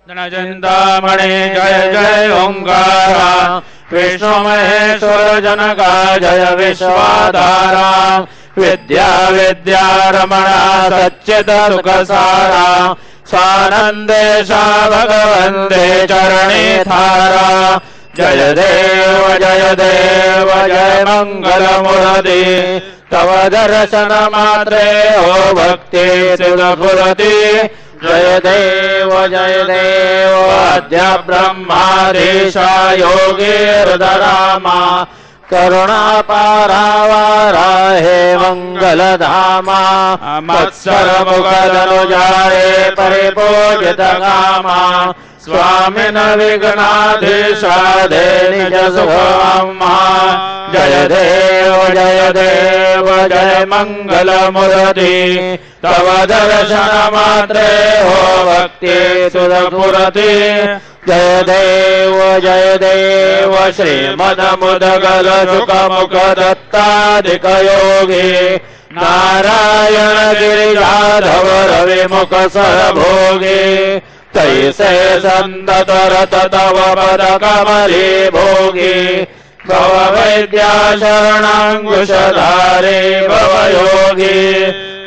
चिंतामणि जय जय ओंकारा विष्णु महेश्वर जनका जय विश्वाधारा विद्या विद्या रमणा सच्चिद सुखसारा स्वानंदेशा भगवंदे चरणे थारा जय देव जय मंगल मुरति तव दर्शन मात्रे हो भक्ति सुरपुरति जय देव अद्य ब्रह्माधीशा योगी हृदरामा करुणा पारावारा हे मंगल धामा मत्सर मुखदनुजाये परिपूजित गामा स्वामिन विघ्नाधीशाधे निज सुखमा जय देव जय मंगल मुरति तव दर्शन मात्रे हो भक्ति सुरपुरति जय देव श्रीमद मुदगल सुख मुख दत्ताधिक योगी नारायण गिरिजाधव रवि मुख सरभोगी तैसे संतत रत तव पद कमले भोगी भव वैद्या शरणांकुशधारे भव योगी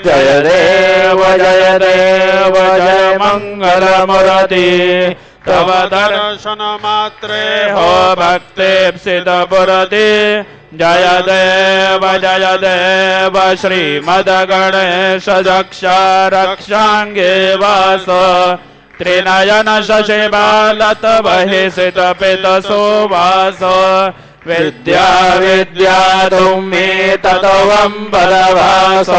जय देव जय मंगल मुरति तव दर्शन मात्रे हो भक्तिप्सित पुरति जय देव श्रीमद गणेश दक्ष रक्षांगे वास त्रिनयन शशिबालत बहिषित पित सुवास विद्या तुम्हे तत्वम्बरभास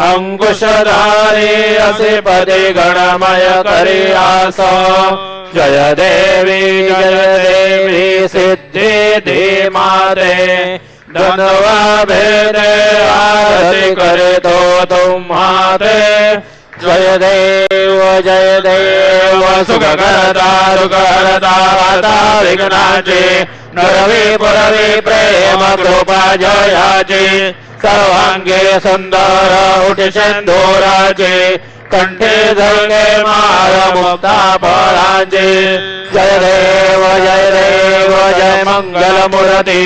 अंकुशधारी असि पदे गणमय करियास जय देवी सिद्धि धीमाते धनवा भेदे आरती करे तो तुम्हारे जय देव सुखकरता रुकरता विघ्नाचे नरवी पुरवी प्रेम कृपा जयाचे सर्वांगे सुंदर उठी सिंधुराचे कंठे धरणे मार मुक्ता फळाचे जय देव जय मंगल मुरति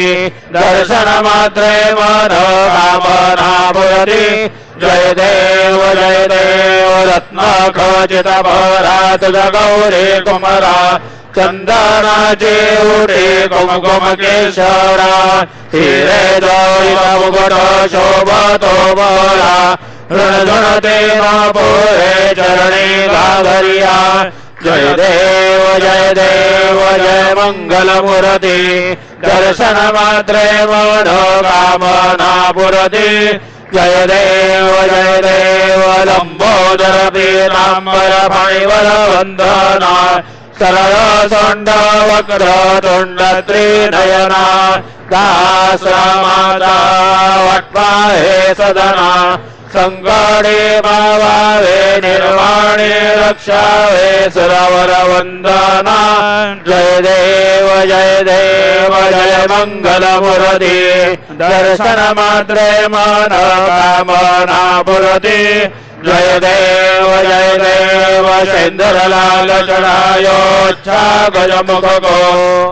दर्शन मात्रे मन कामना पुरति जय देव रत्न खचित भरा तुझ गौरी कुमरा चंदनाचे उडे कुमकुम केशरा हिरे दैव मुकुट शोभतो बळा ऋणधुणते पोरे चरणी घाघरिया जय देव जय मंगल मुरति दर्शन मात्रे मन कामना पुरति जय देव लंबोदर पीतांबर फणिवर वंदना सरळ सोंड वक्र तुंड त्रिनयना दासमाता वट्वाहे सदना संगणे भावावे निर्वाणे रक्षावे सुरवर वंदना जय देव जय मंगल मुरति दर्शन मात्रे मन कामना पुरति जय देव सिंदूर लाल चढ़ायोच्छा गजमुख को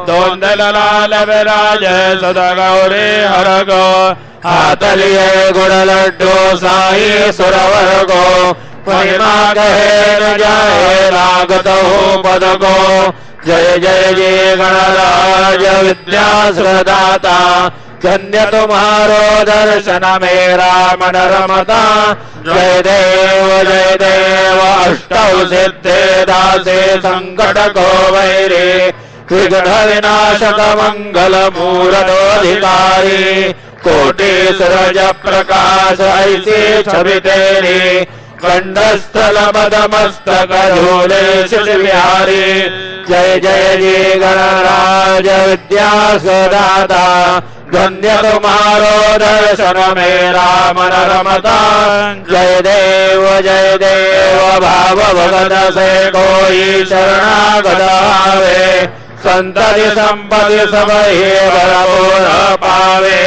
दोंदल लाल विराज सदा गौरी हर को हाथ लिए गुड़ लड्डू साई सुरवर को महिमा कहे न जाए लागत हो पद को जय गणराज विद्या सुरदाता धन्य तुम्हारो दर्शन मेरा मन रमता जय देव अष्टौ सिद्धे दासे संकट को वैरे विघ्न विनाशक मंगल मूर्तोधिकारी कोटि सूरज प्रकाश ऐसी छवि तेरी कंडस्थल मदमस्तक झूले शिव बिहारी जय गणराज विद्या सुदाता धन्य तुम्हारो दर्शन मेरा मन रमता जय देव भाव भगत से कोई शरणागत आवे संतति संपत्ति सब ही भरपूर पावे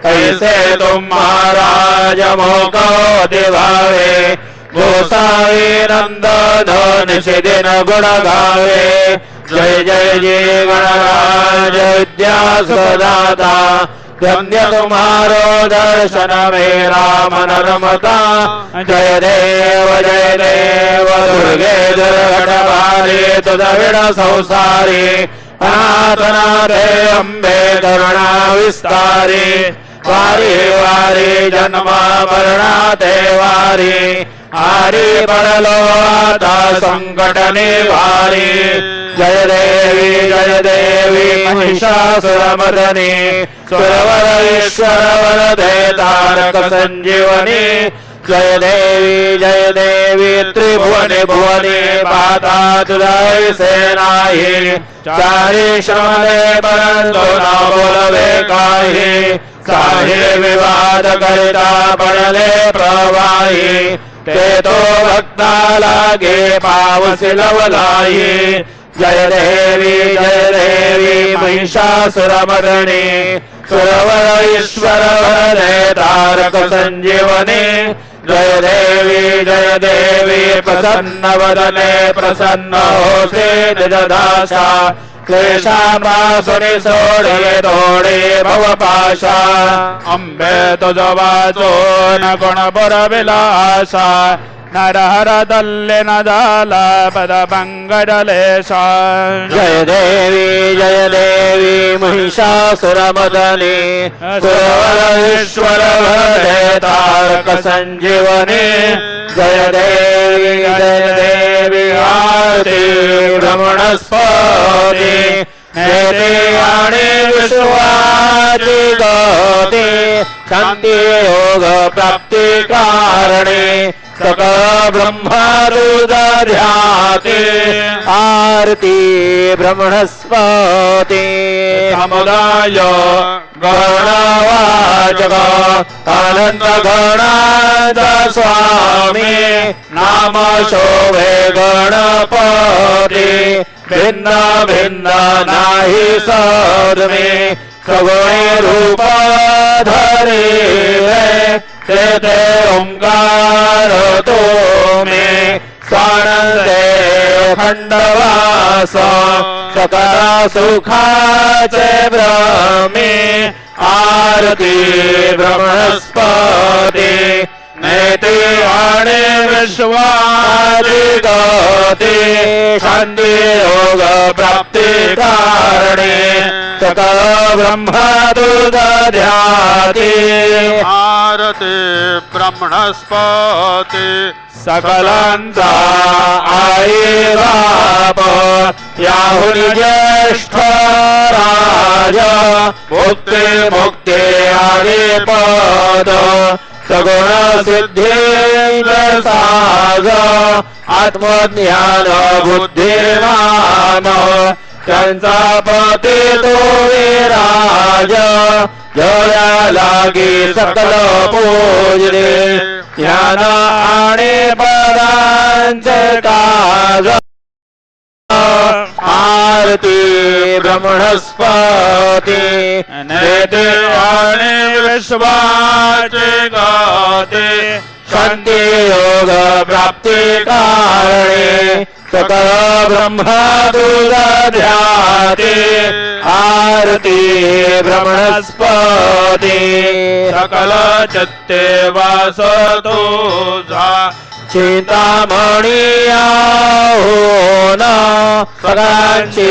ऐसे तुम महाराज मोको दिवावे गोसावी नंदन निषेदिन गुण गावे जय जय जय गणराज विद्यासुदाता धन्य तुम्हारो दर्शन मेरा मन रमता जय देव दुर्गे दुर्घटवारी तुदविण संसारी अनाथनाथे अम्बे करुणा विस्तारी वारी वारी जन्म मरणा ते वारी आरी पडलो आता संकट निवारी जय देवी महिषासुरमर्दनी सुरवर ईश्वर वरदे तारक संजीवनी जय देवी त्रिभुवने भुवनी पाता तुझाई सेनाही चारी श्रमले परंतु न बोलवे काही साहे विवाद करिता पडले प्रवाही ते तो भक्ता लागे पावसी लवलाई जय देवी महिषासुरमर्दिनी सुरवर ईश्वर वरदे तारक संजीवनी जय देवी प्रसन्न वदने प्रसन्न होसे निजदाशा क्लेशापासुनि सोडे तोडे भवपाशा अंबे तुझ वाचो न गुण पुरविलासा नरहरदल्ले न जाला पद पंगडलेशा जय देवी महिषासुरमर्दिनी सुरवरेश्वर वरदे तारक संजीवनी जय देवी आरती ब्रह्मणस्पति नेते आणि विश्वाची गती शांती योग प्राप्ती कारणे सकल ब्रह्मरुद्रध्याते आरती ब्रह्मणस्पति समुदाय गणवाचक अनंत गणाद स्वामी नाम शोभे गणपती भिन्न भिन्न नाही सर्वे सगुणे रूप धरे ते ओंकार तो मे स्वानंदे खंडवास सकल सुखाचे ब्रह्मे आरती ब्रह्मस्पति नेते आणि विश्वाची गती शांती योग प्राप्ती कारणे सकल ब्रह्मदुर्दध्याते आरती ब्रह्मणस्पति सकलांचा आई बाप याहुनी ज्येष्ठ राज मुक्ती आणि पद सगुण सिद्धी साज आत्मज्ञान बुद्धिमान त्यांचा पती तो विराज जया लागी सकल पूजले ज्ञान आणि पदांचे काज आरती ब्रह्मणस्पति नेते आणि विश्वाचे गाते शांती योग प्राप्ती कारणे सकल ब्रह्मदुर्दध्याते आरती ब्रह्मणस्पति सकल चित्ते वास तुझा चिंतामणी हो न सगळ्यांची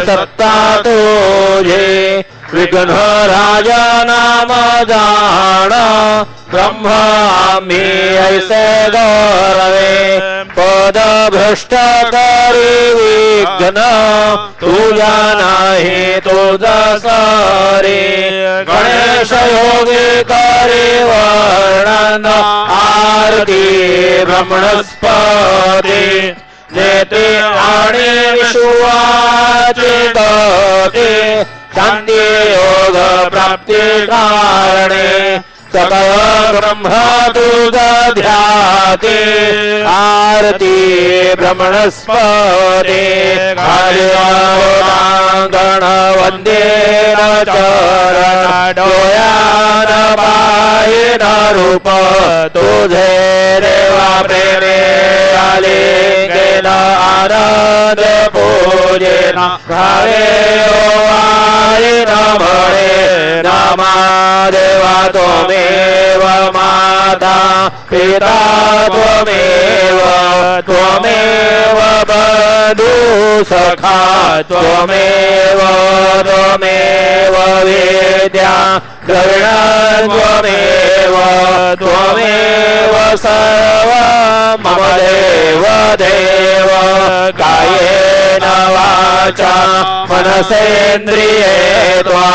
सत्ता तुझे विघ्न राजा नाम जाण ब्रह्म आम्ही ऐसे गौरवे पद भ्रष्ट करी विघ्न तुझा नाही तुझा सारे गणेश योगी करी वर्णन आरती ब्रह्मणस्पति नेते आणि विश्वाचे गती शांती योग प्राप्ती कारणे सकल ब्रह्मदुर्दध्याते आरती ब्रह्मणस्पति गण वंदे चरण डोयान पाहिन रूप तुझे देवा प्रेमे आलिंगन आनंद पूजेन घरे ओवायन भळे नमा देवा त्वमेव माता पिता त्वमेव त्वमेव बंधु सखा त्वमेव त्वमेव विद्या द्रविणं त्वमेव त्वमेव सर्व मम देव देव कायेन वाचा मनसेन्द्रिये त्वा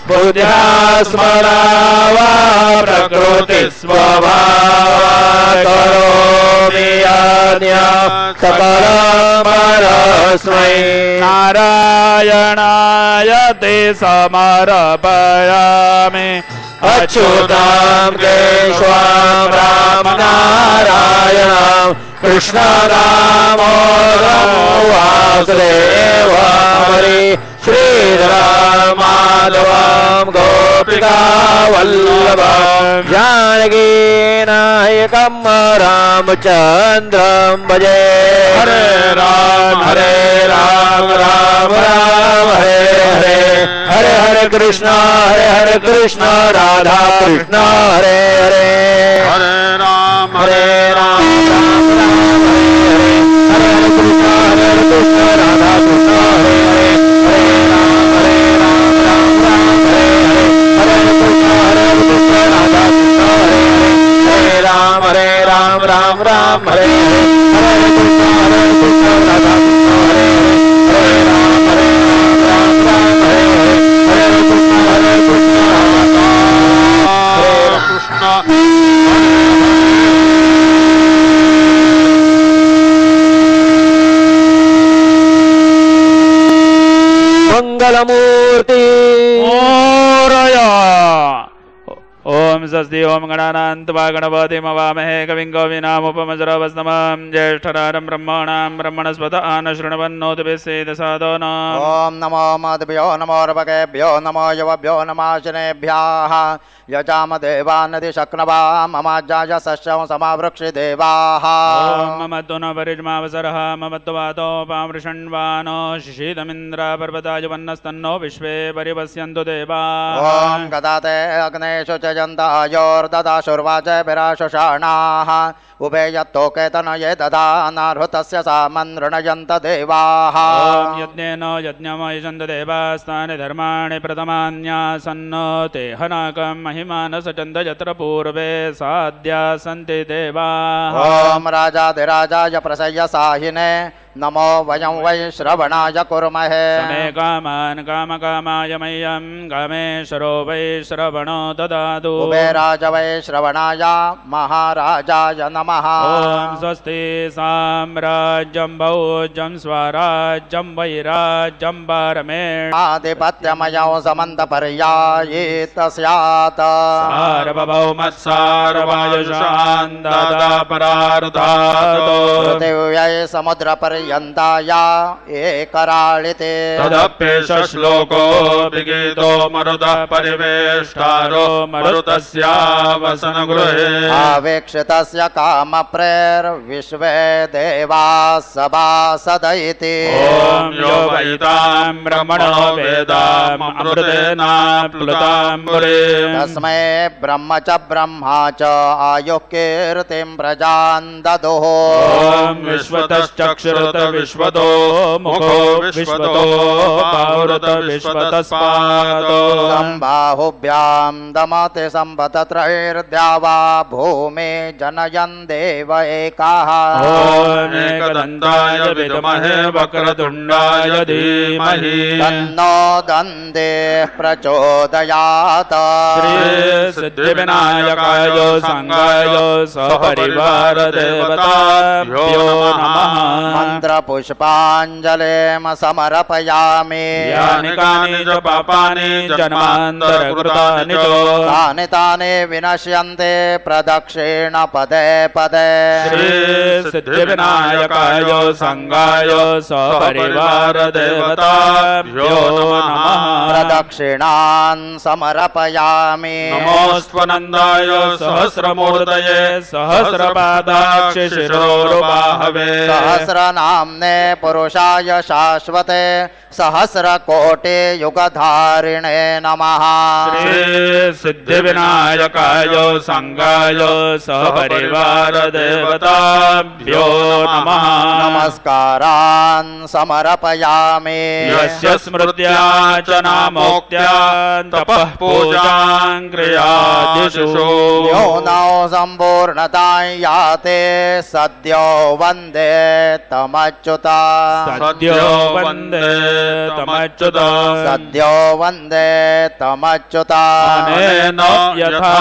बुद्ध्या स्मरा वा प्रकृति स्वभावात् करोमि यज्ञं सकलमस्मै नारायणाय ते समर्पयामि अच्युतं केशवं रामनारायणं कृष्ण दामोदरं वासुदेवं हरि श्रीधरं माधवं गोपिका वल्लभं जानकीनायकं रामचन्द्रं भजे हरे राम राम राम हरे हरे हरे हरे कृष्ण राधा कृष्ण हरे हरे हरे राम राम राम हरे हरे कृष्ण राधा कृष्ण हरे हरे हरे राम राम हरे हरे हरे कृष्ण राधा कृष्ण हरे हरे राम राम हरे हरे हरे कृष्ण राधा कृष्ण हरे हरे हरे राम राम हरे हरे हरे कृष्ण राधा कृष्ण मंगलमूर्ति मोरया ओम स्वस्ति ओम गणानान्त्वा गणपतिमवामहे कविं कवीनामुपमश्रवस्तमं ज्येष्ठराजं ब्रह्मणस्पत आनशृण्वन्नोतिभिस्सेद साधूनाम् ओम नमो मद्भ्यो नमो र्वकेभ्यो नमो युवभ्यो नमाशनेभ्यः यजाम देवानदि शक्नवा ममाज्याय सस्यं समावृक्षि देवाः ओम ममत्तो न परिज्मावसरः ममत्तो वातोपामृषण्वानो शिशीतमिन्द्र पर्वताय वन्नस्तन्नो विश्वे परिपश्यन्तु देवाः ओम गदाते अग्नेषु च जन्तायोर्ददाशुर्वाचभिराशुषाणाः उभे यत्तोकेतनये ददानार्हुतस्य सामन्नृणयन्त देवाः ओम यज्ञेन यज्ञमयजन्त देवास्तानि धर्माणि प्रथमान्यासन्नो ते हनाकं महिमानसचन्द यत्र पूर्वे साद्या सन्ति देवाः ओम राजाधिराजाय प्रसय्य साहिने नमो वयं वै श्रवणाय कुर्महे समे कामान् कामकामाय मह्यं कामेश्वरो वै श्रवणो ददातु कुबेराज वै श्रवणाय महाराजाय नमः ओम स्वस्ति साम्राज्यं भौज्यं स्वराज्यं वैराज्यं पारमेण आधिपत्यमयं समन्तपर्यायित स्यात् सार्वभौमस्सार्वायुषान् दाता परार्धातो पृथिव्यै समुद्रपर्यन्ताय एकराळिते तदप्येष श्लोको विगीतो मरुतः परिवेष्टारो मरुतस्यावसनगृहे आवेक्षितस्य कामप्रेर्विश्वे देवाः सभासद इति ओम यो वैतां ब्रह्मणो वेदामृतेनाप्लुताम्बुरे तस्मै ब्रह्म च ब्रह्मा च आयुः कीर्तिं प्रजान् ददुः ओम विश्वतश्चक्षुरुत विश्वतो मुखो विश्वतो बाहुरुत विश्वतस्पादो बाहुभ्यां दमति सम्पतत्रैर्द्यावा भूमि जनयन् देव एकः ओम एकदन्ताय विद्महे वक्रतुण्डाय धीमहि तन्नो दन्तेः प्रचोदयात् श्री सिद्धिविनायकाय संगाय सपरिवार देवताभ्यो नमः मंत्रपुष्पाञ्जलिं समर्पयामि यानि कानि च पापानि जन्मान्तरकृतानि च तानि तानि विनश्यन्ते प्रदक्षिण पदे पदे श्री सिद्धिविनायकाय संगाय सपरिवार देवताभ्यो नमः प्रदक्षिणान् समर्पयामि नमोऽस्त्वनन्दाय सहस्रमूर्तये सहस्रपादाक्ष शिरोरुबाहवे सहस्रनाम्ने पुरुषाय शाश्वते सहस्रकोटि युगधारिणे नमः श्री सिद्धिविनायकाय संगाय सपरिवार देवताभ्यो नमः नमस्कारान् समर्पयामि यस्य स्मृत्या च नामोक्त्या तपः पूजां क्रियादिषु न्यूनौ सम्पूर्णतां याते सद्यो वन्दे तमच्युता सद्यो वन्दे तमच्युता सद्यो वन्दे तमच्युता अनेन यथा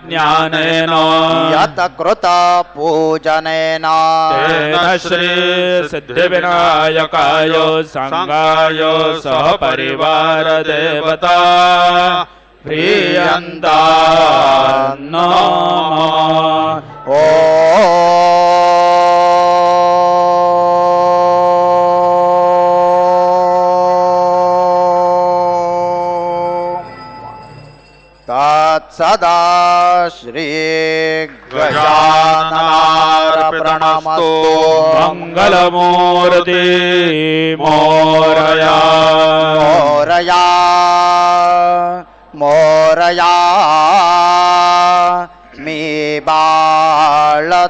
ज्ञानेन यत् कृत पूजनेन तेन श्री सिद्धिविनायकाय संगाय सहपरिवार देवता प्रियन्ता नमः। ॐ तत्सदा श्री गजाननार्पणमस्तु मंगलमूर्ति मोरया मोरया मोरया मी बाळताने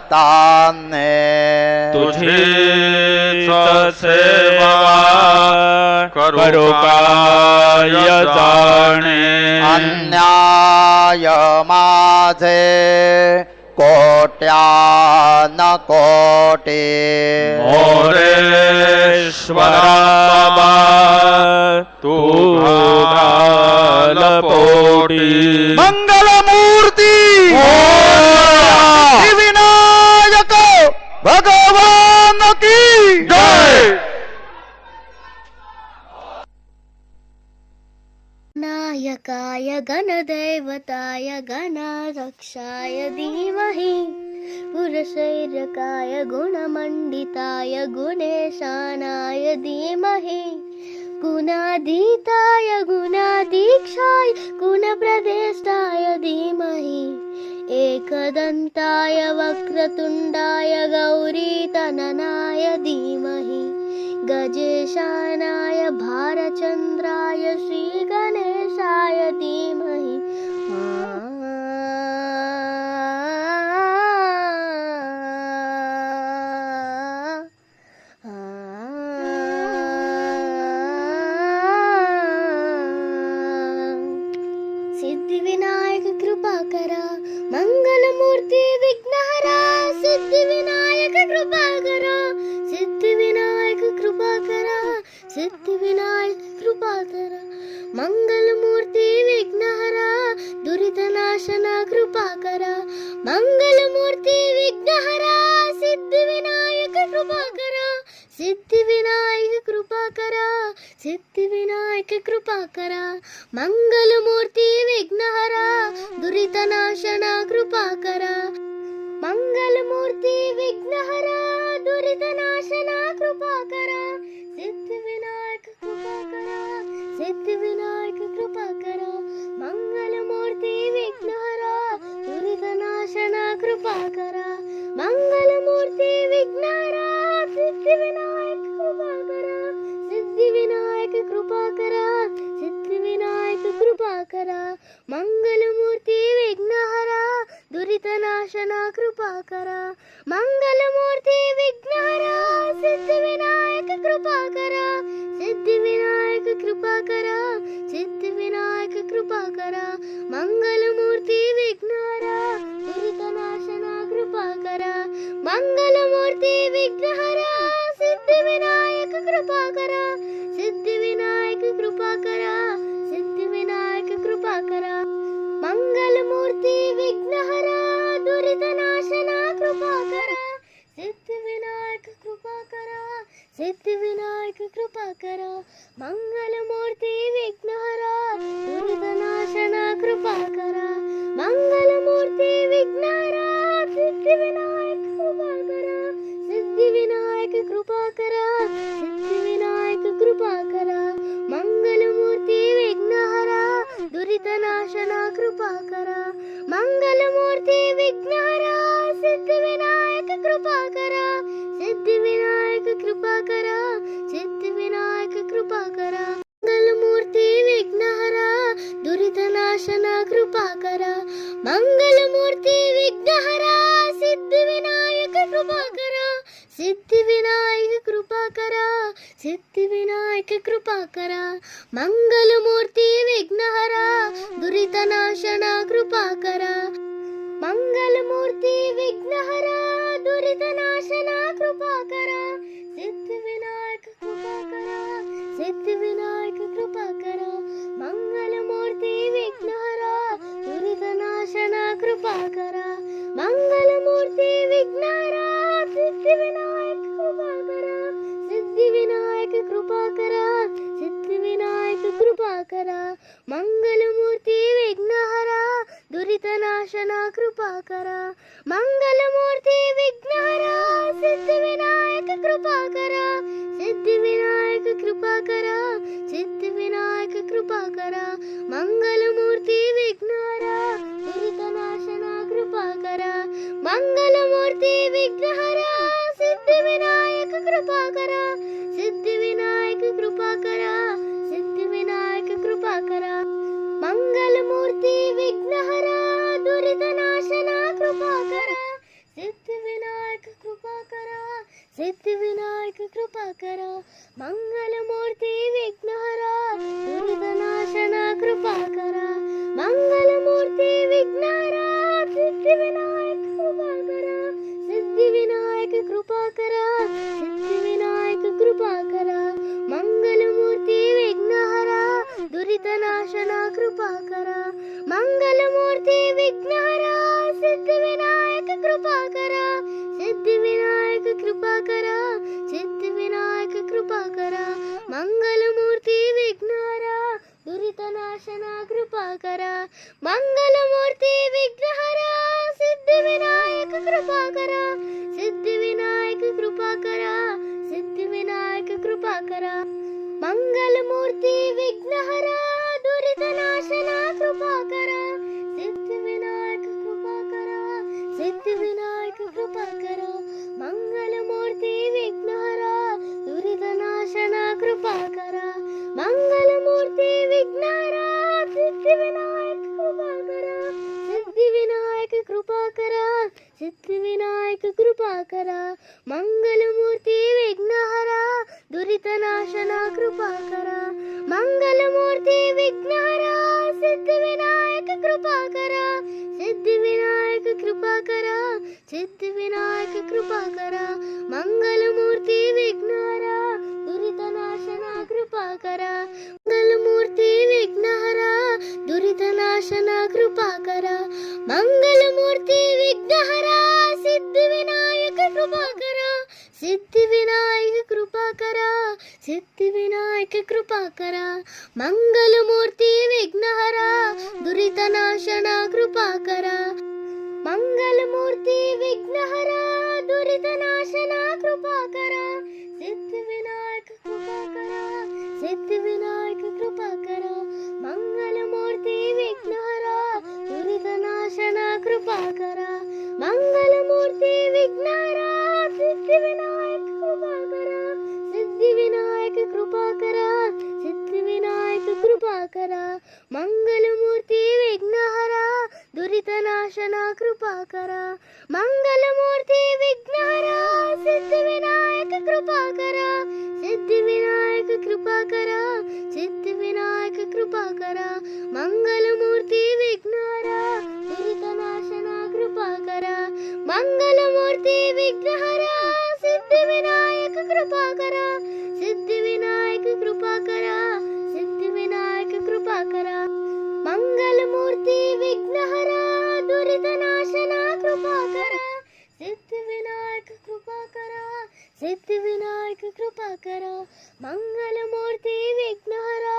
तुझी सेवा करू काय जाणे अन्याय माझे कोट्यान कोटी मोरेश्वरा तू घाल पोटी मंगलमूर्ती विनायक भगवान की जय। नायकाय गणदैवताय गणारक्षाय धीमहि पुरशैरकाय गुणमण्डिताय गुणेशानाय धीमहि गुणाधीताय गुणाधीक्षाय गुणप्रदेष्टाय धीमहि एकदन्ताय वक्रतुण्डाय गौरीतननाय धीमहि गजेशानाय भारचन्द्राय श्रीगणेशाय धीमहि सिद्धिविनायक कृपाकरा मंगलमूर्ति विघ्नहरा सिद्धिविनायक कृपाकरा सिद्धिविनायक कृपाकरा सिद्धिविनायक कृपाकरा मंगलमूर्ति विघ्नहरा दुरितनाशना कृपाकरा मंगलमूर्ति विघ्नहरा सिद्धिविनायक कृपाकरा सिद्धिविनायक कृपाकरा सिद्धिविनायक कृपाकरा मंगलमूर्ति विघ्नहरा दुरितनाशना कृपाकरा मंगलमूर्ति विघ्नहरा दुरितनाशना कृपाकरा सिद्धिविनायक कृपाकरा सिद्धिविनायक कृपाकरा मंगलमूर्ति विघ्नहरा दुरितनाशना कृपाकरा मंगलमूर्ति विघ्नहरा सिद्धिविनायक कृपाकरा सिद्धिविनायक कृपाकरा सिद्धिविनायक कृपाकरा मंगलमूर्ति विघ्नहरा दुरितनाशना कृपाकरा मंगलमूर्ति विघ्नहरा सिद्धिविनायक कृपाकरा सिद्धिविनायक कृपाकरा सिद्धिविनायक कृपाकरा मंगलमूर्ति विघ्नहरा दुरितनाशना कृपाकरा मंगलमूर्ति विघ्नहरा सिद्धिविनायक कृपाकरा सिद्धिविनायक कृपाकरा सिद्धिविनायक कृपाकरा मंगलमूर्ति विघ्नहरा दुरितनाशना कृपाकरा सिद्धिविनायक कृपाकरा कृपाकर मंगलमूर्ति विघ्नहरा सिद्धिविनायक कृपाकर सिद्धिविनायक कृपाकर सिद्धिविनायक कृपाकर मंगलमूर्ति विघ्नहरा दुरितनाशन कृपाकर मंगलमूर्ति विघ्नहरा सिद्धिविनायक कृपाकर सिद्धिविनायक कृपाकर सिद्धिविनायक कृपाकर मंगलमूर्ति विघ्नहरा दुरितनाशन कृपाकर मंगलमूर्ति विघ्नहरा दुरितनाशन कृपाकर सिद्धिविनायक कृपाकर सिद्धिविनायक कृपाकर मंगलमूर्ति विघ्नहरा दुरितनाशन कृपाकर मंगलमूर्ति विघ्नहरा सिद्धिविनायक कृपाकर सिद्धिविनायक कृपाकर सिद्धिविनायक कृपाकर मंगलमूर्ति विघ्नहरा दुरितनाशन कृपाकर मंगलमूर्ति विघ्नहरा सिद्धिविनायक कृपाकर सिद्धिविनायक कृपाकर सिद्धिविनायक कृपाकर मंगलमूर्ति विघ्नहरा दुरितनाशन कृपाकर मंगलमूर्ति विघ्नहरा सिद्धिविनायक कृपाकर सिद्धिविनायक कृपाकर सिद्धिविनायक कृपाकर मंगलमूर्ति विघ्नहरा दुरितनाशन कृपाकर सिद्धिविनायक कृपाकर सिद्धिविनायक कृपाकर मंगलमूर्ति विघ्नहरा दुरितनाशन कृपाकर मंगलमूर्ति विघ्नहरा सिद्धिविनायक कृपाकर सिद्धिविनायक कृपाकर सिद्धिविनायक कृपाकर मंगलमूर्ति विघ्नहरा दुरितनाशन कृपाकर मंगलमूर्ति विघ्नहरा सिद्धिविनायक कृपाकर सिद्धिविनायक कृपाकर सिद्धिविनायक कृपाकर मंगलमूर्ति विघ्नहरा दुरितनाशन कृपाकर मंगलमूर्ति विघ्नहरा सिद्धिविनायक कृपाकर सिद्धिविनायक कृपाकर सिद्धिविनायक कृपाकर मंगलमूर्ति विघ्नहरा दुरितनाशन कृपाकर सिद्धिविनायक कृपाकर सिद्धिविनायक कृपाकर मंगलमूर्ति विघ्नहरा दुरितनाशन कृपाकर मंगलमूर्ति विघ्नहरा सिद्धिविनायक कृपाकर सिद्धिविनायक कृपाकर सिद्धिविनायक कृपाकर मंगलमूर्ति विघ्नहरा दुरितनाशन कृपाकर मंगलमूर्ति विघ्नहरा सिद्धिविनायक कृपाकर सिद्धिविनायक कृपाकर सिद्धिविनायक कृपाकर मंगलमूर्ति विघ्नहरा दुरितनाशन कृपाकर मंगलमूर्ति विघ्नहरा दुरितनाशन कृपाकर मंगलमूर्ति विघ्नहरा सिद्धिविनायक कृपाकर सिद्धिविनायक कृपाकर सिद्धिविनायक कृपाकर मंगलमूर्ति विघ्नहरा दुरितनाशन कृपाकर मंगलमूर्ति विघ्नहरा दुरितनाशन कृपाकर सिद्धिविनायक कृपाकर सिद्धिविनायक कृपाकर मंगलमूर्ति विघ्नहरा दुरितनाशन कृपाकर मंगलमूर्ति विघ्नहरा सिद्धिविनायक कृपाकर सिद्धिविनायक कृपाकर सिद्धिविनायक कृपाकर मंगलमूर्ति विघ्नहरा दुरितनाशन कृपाकर मंगलमूर्ति विघ्नहरा सिद्धिविनायक कृपाकर सिद्धिविनायक कृपाकर सिद्धिविनायक कृपाकर मंगलमूर्ति विघ्नहरा दुरितनाशन कृपाकर मंगलमूर्ति विघ्नहरा सिद्धिविनायक कृपाकर सिद्धिविनायक कृपाकर सिद्धिविनायक कृपाकर मंगलमूर्ति विघ्नहरा दुरितनाशन कृपाकर सिद्धिविनायक कृपाकर सिद्धिविनायक कृपाकर मंगलमूर्ति विघ्नहरा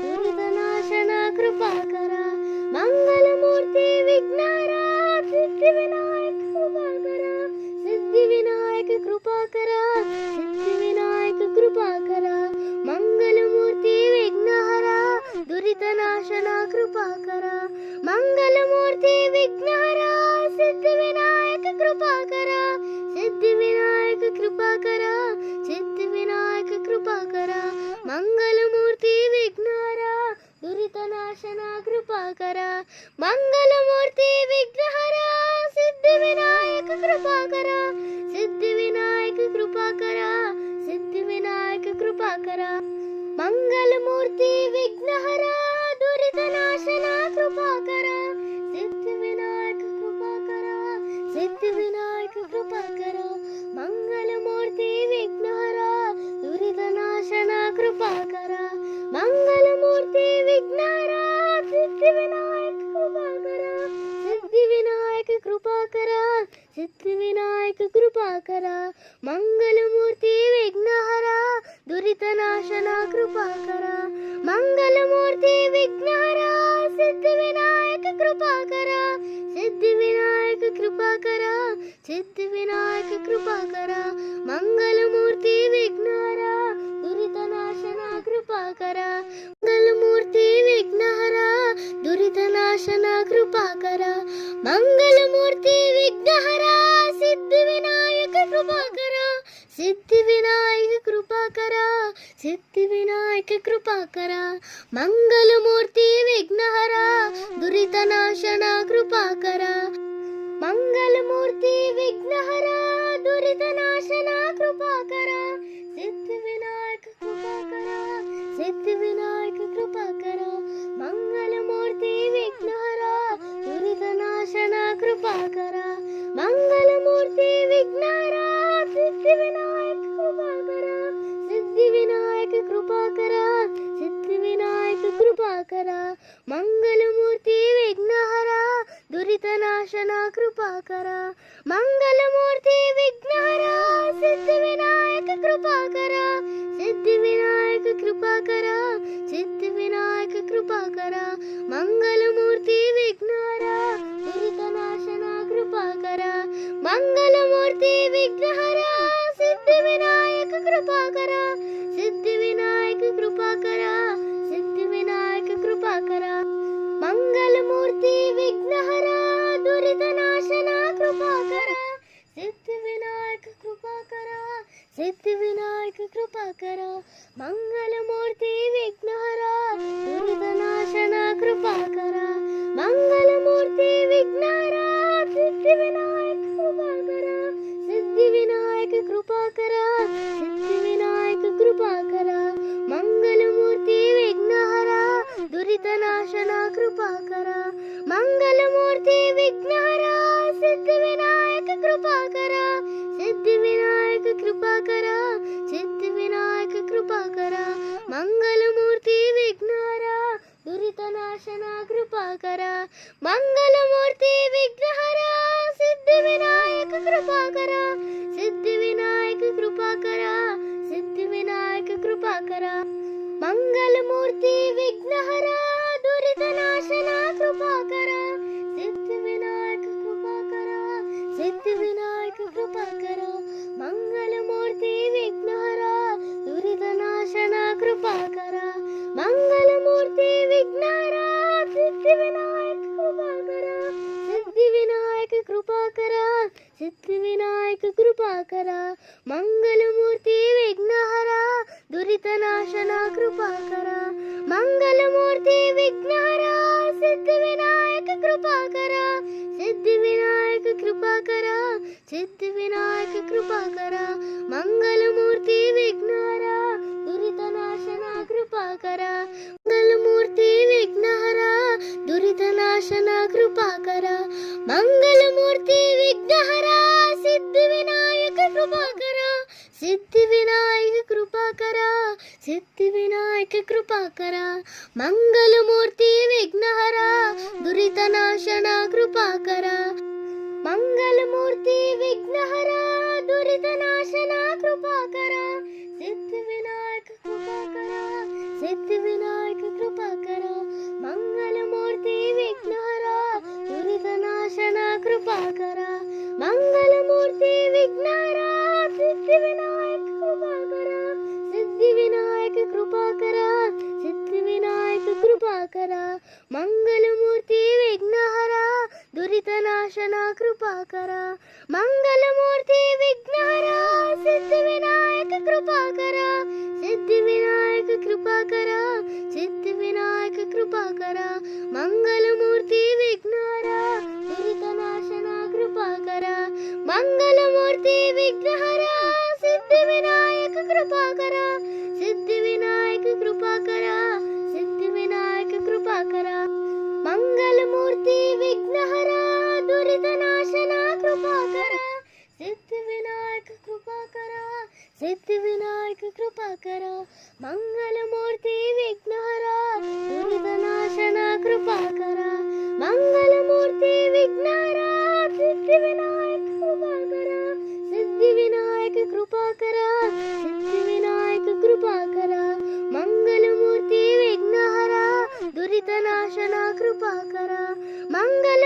दुरितनाशन कृपाकर मंगलमूर्ति विघ्नहरा सिद्धिविनायक कृपाकर सिद्धिविनायक कृपाकर सिद्धिविनायक कृपाकर मंगलमूर्ति विघ्नहरा दुरितनाशन कृपाकर मंगल कृपाकर सिद्धिविनायक कृपाकर सिद्धिविनायक कृपाकर मंगलमूर्ति विघ्नहरा दुरितनाशना कृपाकर मंगलमूर्ति विघ्नहरा सिद्धिविनायक कृपाकर सिद्धिविनायक कृपाकर सिद्धिविनायक कृपाकर मंगलमूर्ति विघ्नहरा दुरितनाशना कृपाकर सिद्धिविनायक कृपाकर सिद्धिविनायक कृपाकर मंगलमूर्ति विघ्नहरा दुरितनाशना कृपाकर मंगलमूर्ति विघ्नहरा सिद्धिविनायक कृपाकर सिद्धिविनायक कृपाकर सिद्धिविनायक कृपाकर मंगलमूर्ति विघ्नहरा दुरितनाशना कृपाकर मंगलमूर्ति विघ्नहरा सिद्धिविनायक कृपाकर सिद्धिविनायक कृपाकर सिद्धिविनायक कृपाकर मंगलमूर्ति विघ्नहरा दुरितनाशना कृपाकर मंगलमूर्ति विघ्नहरा दुरितनाशना कृपाकर मंगलमूर्ति विघ्नहरा सिद्धिविनायक कृपाकर सिद्धिविनायक कृपाकर सिद्धिविनायक कृपाकर मंगलमूर्ति विघ्नहरा दुरितनाशना कृपाकर मंगलमूर्ति विघ्नहरा दुरितनाशना कृपाकर सिद्धिविनायक कृपाकर सिद्धिविनायक कृपाकर मंगलमूर्ति विघ्नहरा दुरितनाशना कृपाकर मंगलमूर्ति विघ्नहरा सिद्धिविनायक कृपाकर सिद्धिविनायक कृपाकर सिद्धिविनायक कृपाकर मंगलमूर्ति विघ्नहरा दुरितनाशना कृपाकर मंगलमूर्ति विघ्नहरा सिद्धिविनायक कृपाकर सिद्धिविनायक कृपाकर सिद्धिविनायक कृपाकर मंगलमूर्ति विघ्नहरा दुरितनाशना कृपाकर मंगलमूर्ति विघ्नहरा सिद्धिविनायक कृपाकर सिद्धिविनायक कृपाकर सिद्धिविनायक कृपाकर मंगलमूर्ति विघ्नहरा दुरितनाशना कृपाकर सिद्धिविनायक कृपाकर सिद्धिविनायक कृपाकर मंगलमूर्ति विघ्नहरा दुरितनाशना कृपाकर मंगलमूर्ति विघ्नहरा सिद्धिविनायक कृपाकर सिद्धिविनायक कृपाकर सिद्धिविनायक कृपाकर मंगलमूर्ति विघ्नहरा दुरितनाशना कृपाकर मंगलमूर्ति विघ्नहरा सिद्धिविनायक कृपाकर सिद्धिविनायक कृपाकर सिद्धिविनायक कृपाकर मंगलमूर्ति विघ्नहरा दुरितनाशना कृपाकर मंगलमूर्ति विघ्नहरा सिद्धिविनायक कृपाकर सिद्धिविनायक कृपाकर सिद्धिविनायक कृपाकर मंगलमूर्ति विघ्नहरा दुरितनाशना कृपाकर सिद्धिविनायक कृपाकर सिद्धिविनायक कृपाकर मंगलमूर्ति विघ्नहरा दुरितनाशना कृपाकर मंगलमूर्ति विघ्नहरा सिद्धिविनायक कृपाकर सिद्धिविनायक कृपाकर सिद्धिविनायक कृपाकर मंगलमूर्ति विघ्नहरा दुरितनाशना कृपाकर मंगलमूर्ति विघ्नहरा सिद्धिविनायक कृपाकर सिद्धिविनायक कृपाकर सिद्धिविनायक कृपाकर मंगलमूर्ति विघ्नहरा दुरितनाशना कृपाकर मंगलमूर्ति विघ्नहरा दुरितनाशना कृपाकर मंगलमूर्ति विघ्नहरा सिद्धिविनायक कृपाकर सिद्धिविनायक कृपाकर सिद्धिविनायक कृपाकर मंगलमूर्ति विघ्नहरा दुरितनाशना कृपाकर मंगलमूर्ति विघ्नहरा दुरितनाशना कृपाकर सिद्धिविनायक कृपाकर सिद्धिविनायक कृपाकर मंगलमूर्ति विघ्नहरा दुरितनाशना कृपाकर मंगलमूर्ति विघ्नहरा सिद्धिविनायक कृपाकर सिद्धिविनायक कृपाकर सिद्धिविनायक कृपाकर मंगलमूर्ति विघ्नहरा दुरितनाशन कृपाकर मंगलमूर्ति विघ्नहर सिद्धिविनायक कृपाकर सिद्धिविनायक कृपाकर सिद्धिविनायक कृपाकर मंगलमूर्ति विघ्नहर दुरितनाशन कृपाकर मंगलमूर्ति विघ्नहर सिद्धिविनायक कृपाकर सिद्धिविनायक कृपाकर सिद्धिविनायक कृपाकर मंगलमूर्ति विघ्नहर दुरितनाशन कृपाकर सिद्धिविनायक कृपाकर सिद्धिविनायक कृपाकर मंगलमूर्ति विघ्नहर दुरितनाशन कृपाकर मंगलमूर्ति विघ्नहर सिद्धिविनायक कृपाकर सिद्धिविनायक कृपाकर सिद्धिविनायक कृपाकर मंगलमूर्ति विघ्नहर दुरितनाशन कृपाकर मंगल